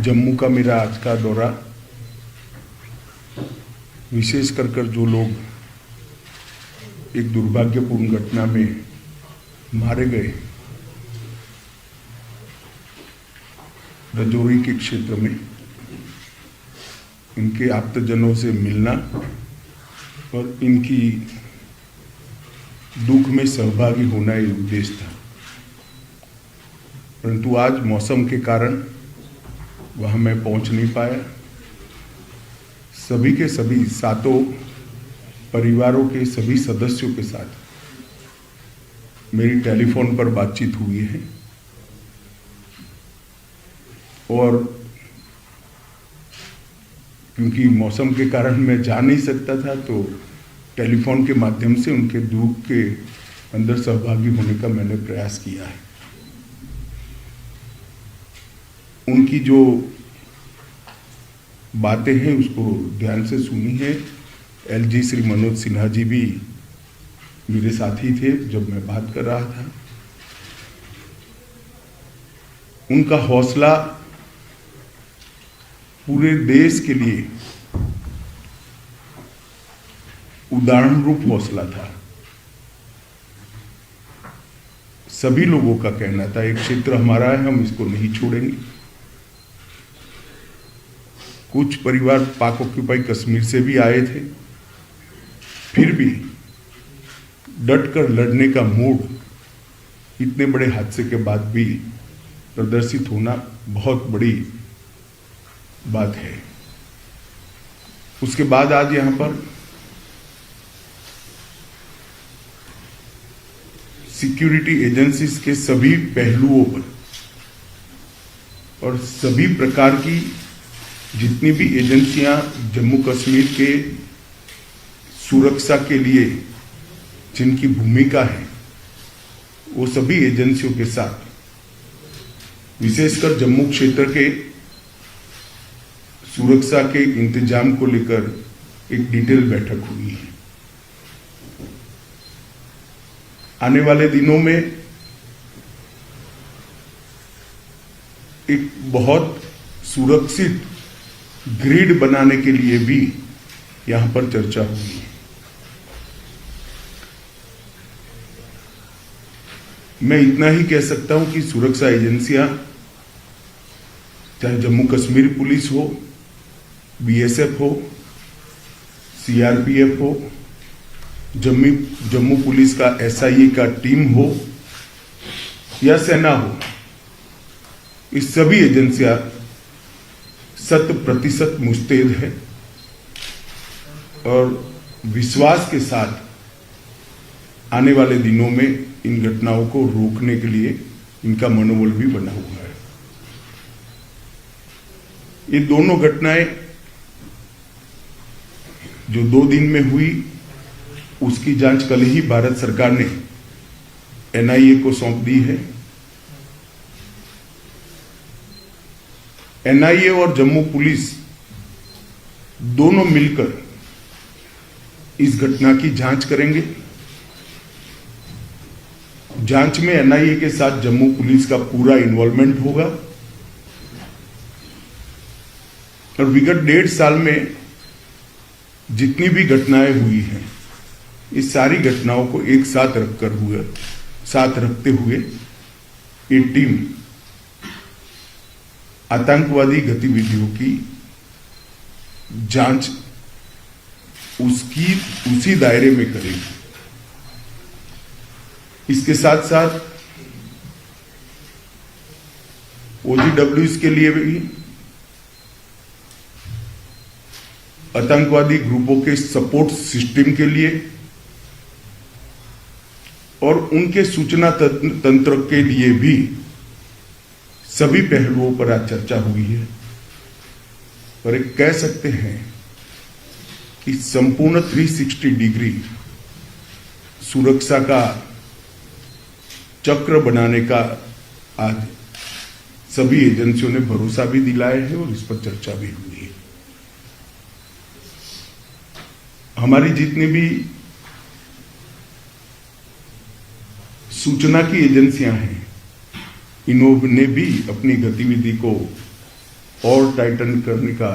जम्मू का मेरा आज का दौरा विशेष कर जो लोग एक दुर्भाग्यपूर्ण घटना में मारे गए रजौरी के क्षेत्र में, इनके आप्तजनों से मिलना और इनकी दुख में सहभागी होना ये उद्देश्य था। परंतु आज मौसम के कारण वहाँ मैं पहुँच नहीं पाया। सभी के सभी सातों परिवारों के सभी सदस्यों के साथ मेरी टेलीफोन पर बातचीत हुई है और क्योंकि मौसम के कारण मैं जा नहीं सकता था तो टेलीफोन के माध्यम से उनके दुख के अंदर सहभागी होने का मैंने प्रयास किया है। उनकी जो बातें हैं उसको ध्यान से सुनी है। एलजी श्री मनोज सिन्हा जी भी मेरे साथी थे जब मैं बात कर रहा था। उनका हौसला पूरे देश के लिए उदाहरण रूप हौसला था। सभी लोगों का कहना था एक क्षेत्र हमारा है, हम इसको नहीं छोड़ेंगे। कुछ परिवार पाक ऑक्यूपाई कश्मीर से भी आए थे, फिर भी डटकर लड़ने का मूड इतने बड़े हादसे के बाद भी प्रदर्शित होना बहुत बड़ी बात है। उसके बाद आज यहां पर सिक्योरिटी एजेंसीज के सभी पहलुओं पर और सभी प्रकार की जितनी भी एजेंसियां जम्मू कश्मीर के सुरक्षा के लिए जिनकी भूमिका है वो सभी एजेंसियों के साथ विशेषकर जम्मू क्षेत्र के सुरक्षा के इंतजाम को लेकर एक डिटेल बैठक हुई है। आने वाले दिनों में एक बहुत सुरक्षित ग्रिड बनाने के लिए भी यहां पर चर्चा हुई है। मैं इतना ही कह सकता हूं कि सुरक्षा एजेंसियां चाहे जम्मू कश्मीर पुलिस हो, बीएसएफ हो, सीआरपीएफ हो, जम्मू पुलिस का एसआईए का टीम हो या सेना हो, इस सभी एजेंसियां 100% मुस्तैद है और विश्वास के साथ आने वाले दिनों में इन घटनाओं को रोकने के लिए इनका मनोबल भी बना हुआ है। ये दोनों घटनाएं जो 2 दिन में हुई उसकी जांच कल ही भारत सरकार ने एनआईए को सौंप दी है। एनआईए और जम्मू पुलिस दोनों मिलकर इस घटना की जांच करेंगे। जांच में एनआईए के साथ जम्मू पुलिस का पूरा इन्वॉल्वमेंट होगा और विगत 1.5 साल में जितनी भी घटनाएं हुई हैं इस सारी घटनाओं को एक साथ रखते हुए ये टीम आतंकवादी गतिविधियों की जांच उसी दायरे में करेगी। इसके साथ साथ ओजीडब्ल्यूएस के लिए भी आतंकवादी ग्रुपों के सपोर्ट सिस्टम के लिए और उनके सूचना तंत्र के लिए भी सभी पहलुओं पर आज चर्चा हुई है। और एक कह सकते हैं कि संपूर्ण 360 डिग्री सुरक्षा का चक्र बनाने का आज सभी एजेंसियों ने भरोसा भी दिलाया है और इस पर चर्चा भी हुई है। हमारी जितनी भी सूचना की एजेंसियां हैं इन्होंने भी अपनी गतिविधि को और टाइटन करने का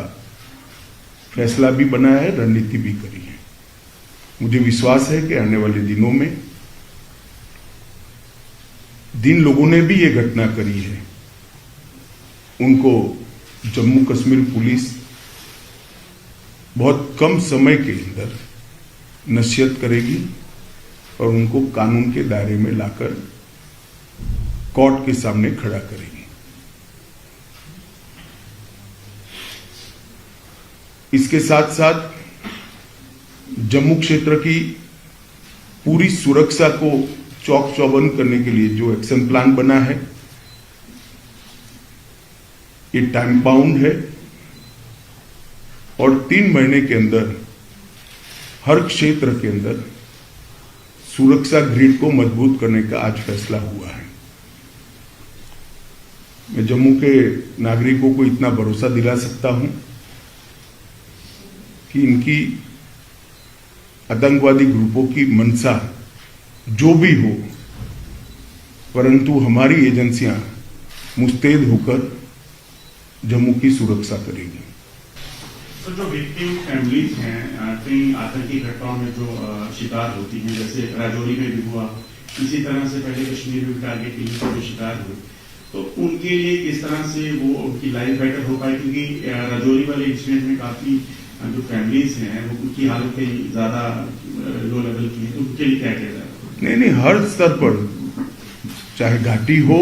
फैसला भी बनाया है, रणनीति भी करी है। मुझे विश्वास है कि आने वाले दिनों में जिन लोगों ने भी ये घटना करी है उनको जम्मू कश्मीर पुलिस बहुत कम समय के अंदर नसीहत करेगी और उनको कानून के दायरे में लाकर कोर्ट के सामने खड़ा करेगी। इसके साथ साथ जम्मू क्षेत्र की पूरी सुरक्षा को चौक चौबंद करने के लिए जो एक्शन प्लान बना है ये टाइम बाउंड है और 3 महीने के अंदर हर क्षेत्र के अंदर सुरक्षा ग्रिड को मजबूत करने का आज फैसला हुआ है। मैं जम्मू के नागरिकों को इतना भरोसा दिला सकता हूं कि इनकी आतंकवादी ग्रुपों की मंशा जो भी हो, परंतु हमारी एजेंसियां मुस्तैद होकर जम्मू की सुरक्षा करेगी। तो जो विक्टिम फैमिलीज हैं कई आतंकी घटनाओं में जो शिकार होती हैं, जैसे राजौरी में भी हुआ, इसी तरह से पहले कश्मीर में भी टारगेटिंग के जो शिकार हुए, तो उनके लिए किस तरह से वो उनकी लाइफ बेटर हो पाए? क्योंकि राजौरी वाले इंसिडेंट में काफी जो फैमिलीज हैं वो उनकी हालत कई ज्यादा लो लेवल की है, तो उनके लिए क्या किया जाए? नहीं, हर स्तर पर, चाहे घाटी हो,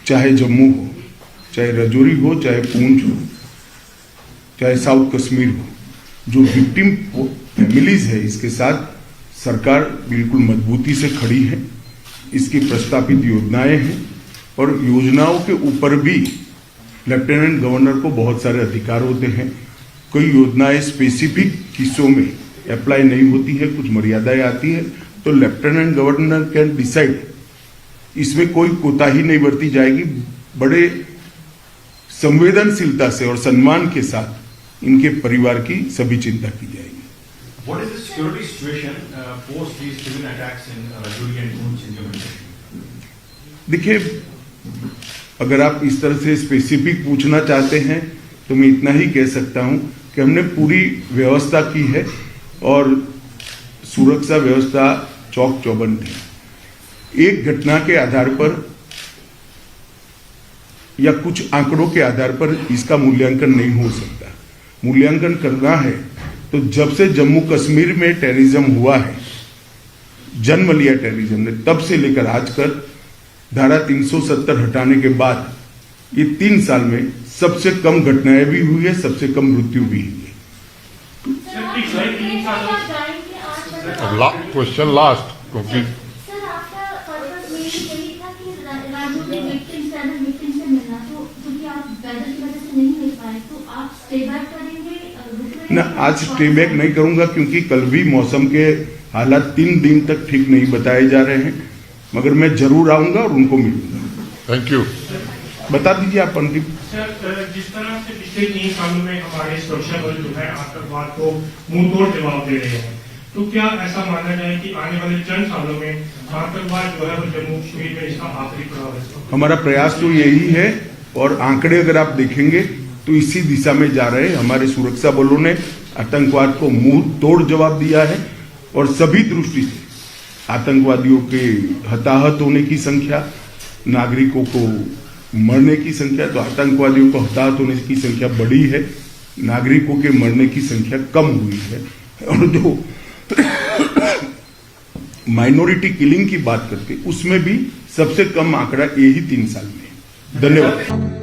चाहे जम्मू हो, चाहे राजौरी हो, चाहे पूंछ हो, चाहे साउथ कश्मीर हो, जो विक्टिम फैमिलीज है इसके साथ सरकार बिल्कुल मजबूती से खड़ी है। इसकी प्रस्तावित योजनाएं हैं और योजनाओं के ऊपर भी लेफ्टिनेंट गवर्नर को बहुत सारे अधिकार होते हैं। कोई योजनाएं स्पेसिफिक किस्सों में अप्लाई नहीं होती है, कुछ मर्यादाएं आती है, तो लेफ्टिनेंट गवर्नर कैन डिसाइड, इसमें कोई कोताही नहीं बरती जाएगी। बड़े संवेदनशीलता से और सम्मान के साथ इनके परिवार की सभी चिंता की जाएगी। What is the security situation post these civil attacks in Rajouri and Poonch in Jammu? देखिए, अगर आप इस तरह से स्पेसिफिक पूछना चाहते हैं तो मैं इतना ही कह सकता हूं कि हमने पूरी व्यवस्था की है और सुरक्षा व्यवस्था चौक चौबंद है। एक घटना के आधार पर या कुछ आंकड़ों के आधार पर इसका मूल्यांकन नहीं हो सकता। मूल्यांकन करना है तो जब से जम्मू कश्मीर में टेररिज्म हुआ है, जन्म लिया टेररिज्म ने, तब से लेकर आज तक धारा 370 हटाने के बाद ये 3 साल में सबसे कम घटनाएं भी हुई है, सबसे कम मृत्यु भी हुई है। क्वेश्चन लास्ट, क्योंकि ना आज स्टे बैक नहीं करूंगा क्योंकि कल भी मौसम के हालात 3 दिन तक ठीक नहीं बताए जा रहे हैं, मगर मैं जरूर आऊंगा और उनको मिलूंगा। Thank you. बता दीजिए आप अंतिम। सर, जिस तरह से पिछले 3 सालों में हमारे सुरक्षा बल जो है आतंकवाद को मुंहतोड़ जवाब दे रहे हैं, तो क्या ऐसा माना जाए कि आने वाले चंद सालों में आतंकवाद जो है वो जम्मू कश्मीर में इसका आखिरी पड़ाव है? हमारा प्रयास तो यही है और आंकड़े अगर आप देखेंगे तो इसी दिशा में जा रहे हैं। हमारे सुरक्षा बलों ने आतंकवाद को मुंह तोड़ जवाब दिया है और सभी दृष्टि से आतंकवादियों के हताहत होने की संख्या, नागरिकों को मरने की संख्या, तो आतंकवादियों को हताहत होने की संख्या बढ़ी है, नागरिकों के मरने की संख्या कम हुई है। और जो माइनॉरिटी किलिंग की बात करते उसमें भी सबसे कम आंकड़ा यही 3 साल में है। धन्यवाद।